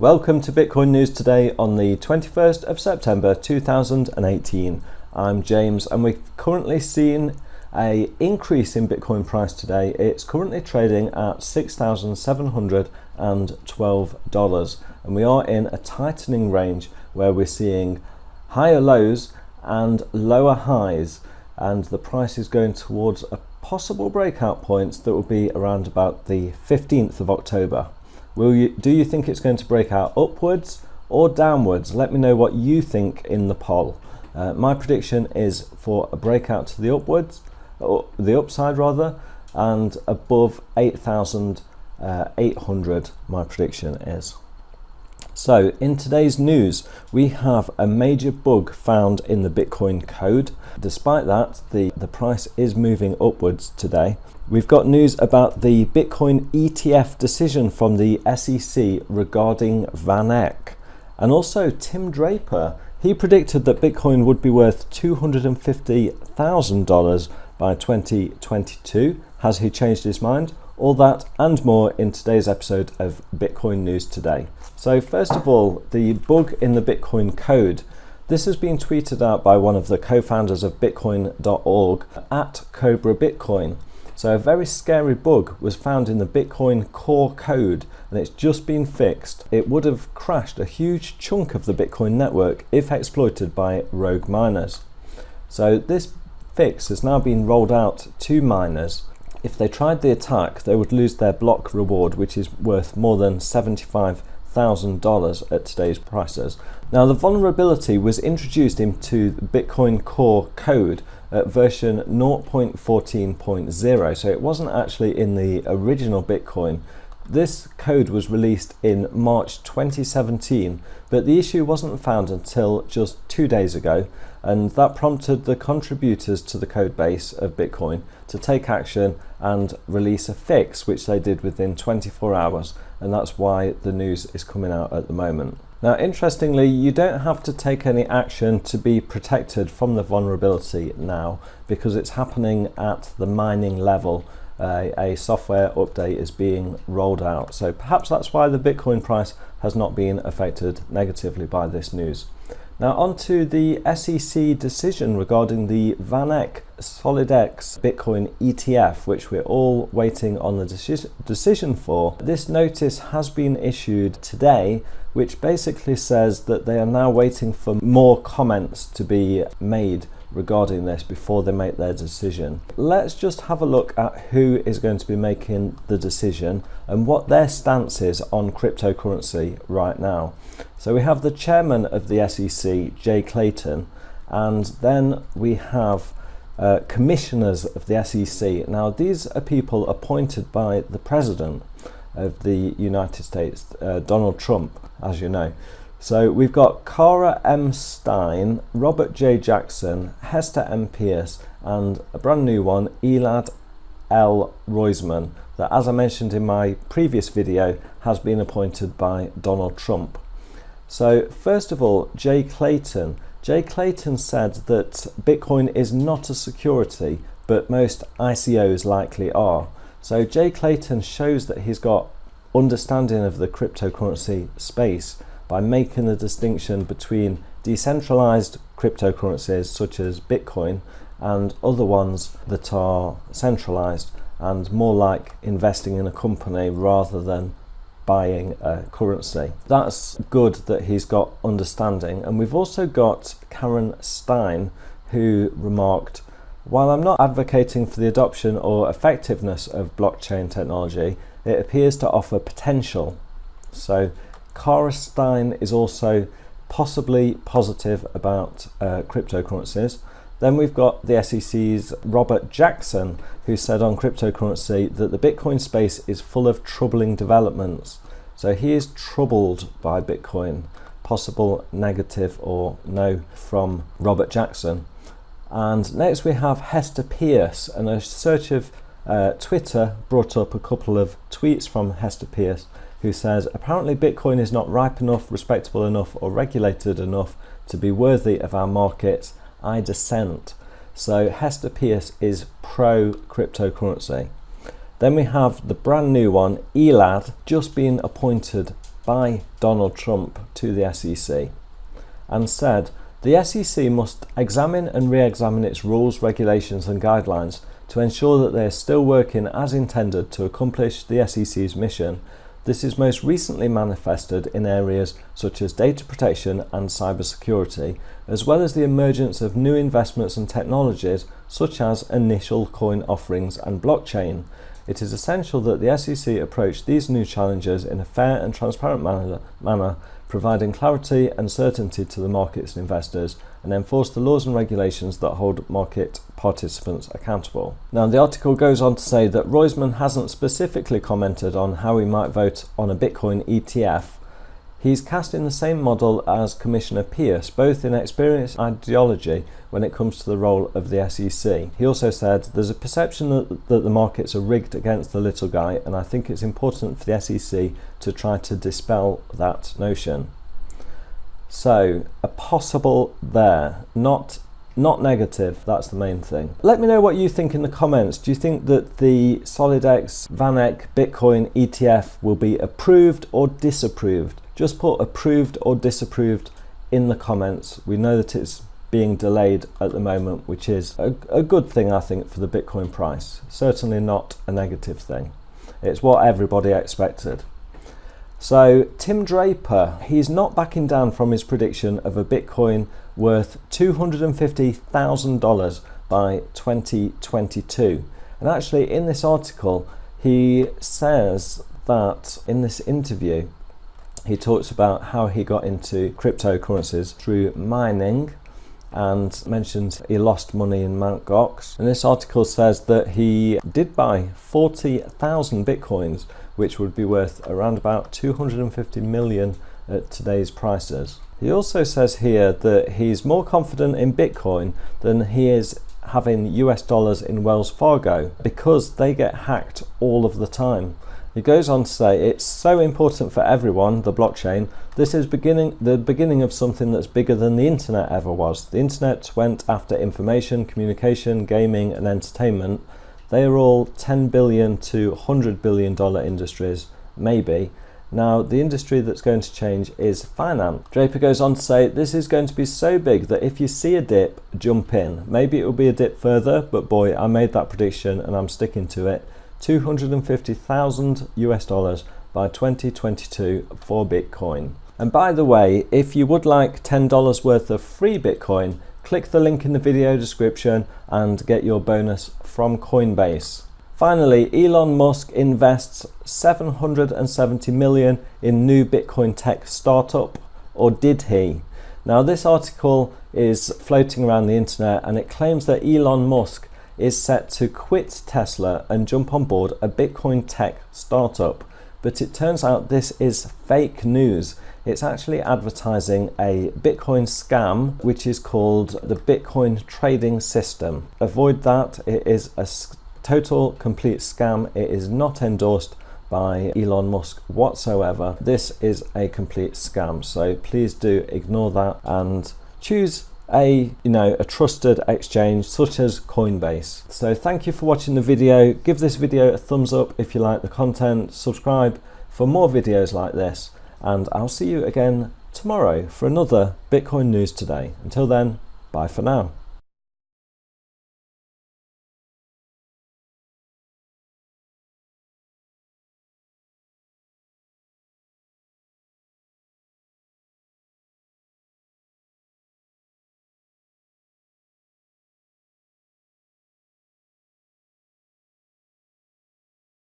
Welcome to Bitcoin News today on the 21st of September 2018. I'm James and we've currently seen an increase in Bitcoin price today. It's currently trading at $6,712 and we are in a tightening range where we're seeing higher lows and lower highs, and the price is going towards a possible breakout point that will be around about the 15th of October. Do you think it's going to break out upwards or downwards? Let me know what you think in the poll. My prediction is for a breakout to the upwards, or the upside rather, and above 8,800 my prediction is. So in today's news, we have a major bug found in the Bitcoin code. Despite that, the price is moving upwards today. We've got news about the Bitcoin ETF decision from the SEC regarding Vaneck. And also Tim Draper, he predicted that Bitcoin would be worth $250,000 by 2022. Has he changed his mind? All that and more in today's episode of Bitcoin News Today. So first of all, the bug in the Bitcoin code. This has been tweeted out by one of the co-founders of Bitcoin.org at Cobra Bitcoin. So a very scary bug was found in the Bitcoin core code and it's just been fixed. It would have crashed a huge chunk of the Bitcoin network if exploited by rogue miners. So this fix has now been rolled out to miners. If they tried the attack, they would lose their block reward, which is worth more than $75,000 at today's prices. Now the vulnerability was introduced into the Bitcoin core code at version 0.14.0, so it wasn't actually in the original Bitcoin. This code was released in March 2017, but the issue wasn't found until just 2 days ago, and that prompted the contributors to the code base of Bitcoin to take action and release a fix, which they did within 24 hours, and that's why the news is coming out at the moment. Now, interestingly, you don't have to take any action to be protected from the vulnerability now, because it's happening at the mining level. A software update is being rolled out. So perhaps that's why the Bitcoin price has not been affected negatively by this news. Now on to the SEC decision regarding the Vaneck SolidX Bitcoin ETF, which we're all waiting on the decision for. This notice has been issued today, which basically says that they are now waiting for more comments to be made regarding this before they make their decision. Let's just have a look at who is going to be making the decision and what their stance is on cryptocurrency right now. So we have the chairman of the SEC, Jay Clayton, and then we have commissioners of the SEC. Now these are people appointed by the president of the United States, Donald Trump, as you know. So we've got Cara M. Stein, Robert J. Jackson, Hester M. Pierce, and a brand new one, Elad L. Roisman, that, as I mentioned in my previous video, has been appointed by Donald Trump. So first of all, Jay Clayton. Jay Clayton said that Bitcoin is not a security, but most ICOs likely are. So Jay Clayton shows that he's got understanding of the cryptocurrency space by making the distinction between decentralized cryptocurrencies such as Bitcoin and other ones that are centralized and more like investing in a company rather than buying a currency. That's good that he's got understanding. And we've also got Karen Stein, who remarked, "While I'm not advocating for the adoption or effectiveness of blockchain technology, it appears to offer potential." So Cara Stein is also possibly positive about cryptocurrencies. Then we've got the SEC's Robert Jackson, who said on cryptocurrency that the Bitcoin space is full of troubling developments. So he is troubled by Bitcoin. Possible negative or no from Robert Jackson. And next we have Hester Pierce, and a search of Twitter brought up a couple of tweets from Hester Pierce, who says, apparently Bitcoin is not ripe enough, respectable enough, or regulated enough to be worthy of our markets. I dissent. So Hester Pierce is pro cryptocurrency. Then we have the brand new one, Elad, just been appointed by Donald Trump to the SEC and said, "The SEC must examine and re-examine its rules, regulations and guidelines to ensure that they are still working as intended to accomplish the SEC's mission. This is most recently manifested in areas such as data protection and cybersecurity, as well as the emergence of new investments and technologies such as initial coin offerings and blockchain. It is essential that the SEC approach these new challenges in a fair and transparent manner, providing clarity and certainty to the markets and investors, and enforce the laws and regulations that hold market participants accountable." Now, the article goes on to say that Roisman hasn't specifically commented on how he might vote on a Bitcoin ETF. He's cast in the same model as Commissioner Pierce, both in experience and ideology when it comes to the role of the SEC. He also said, "There's a perception that the markets are rigged against the little guy, and I think it's important for the SEC to try to dispel that notion." So, a possible there, not negative, that's the main thing. Let me know what you think in the comments. Do you think that the SolidX Vaneck Bitcoin ETF will be approved or disapproved? Just put approved or disapproved in the comments. We know that it's being delayed at the moment, which is a good thing, I think, for the Bitcoin price. Certainly not a negative thing. It's what everybody expected. So Tim Draper, he's not backing down from his prediction of a Bitcoin worth $250,000 by 2022. And actually in this article, he says that in this interview, he talks about how he got into cryptocurrencies through mining and mentions he lost money in Mt. Gox. And this article says that he did buy 40,000 Bitcoins, which would be worth around about 250 million at today's prices. He also says here that he's more confident in Bitcoin than he is having US dollars in Wells Fargo because they get hacked all of the time. He goes on to say, "It's so important for everyone, the blockchain. This is the beginning of something that's bigger than the internet ever was. The internet went after information, communication, gaming and entertainment. They are all $10 billion to $100 billion industries, maybe. Now, the industry that's going to change is finance." Draper goes on to say, "This is going to be so big that if you see a dip, jump in. Maybe it will be a dip further, but boy, I made that prediction and I'm sticking to it. $250,000 US dollars by 2022 for Bitcoin." And by the way, if you would like $10 worth of free Bitcoin, click the link in the video description and get your bonus from Coinbase. Finally, Elon Musk invests $770 million in new Bitcoin tech startup, or did he? Now, this article is floating around the internet and it claims that Elon Musk is set to quit Tesla and jump on board a Bitcoin tech startup. But it turns out this is fake news. It's actually advertising a Bitcoin scam, which is called the Bitcoin trading system. Avoid that. It is a total, complete scam. It is not endorsed by Elon Musk whatsoever. This is a complete scam. So please do ignore that and choose a trusted exchange such as Coinbase. So thank you for watching the video. Give this video a thumbs up if you like the content. Subscribe for more videos like this, and I'll see you again tomorrow for another Bitcoin News Today. Until then, bye for now.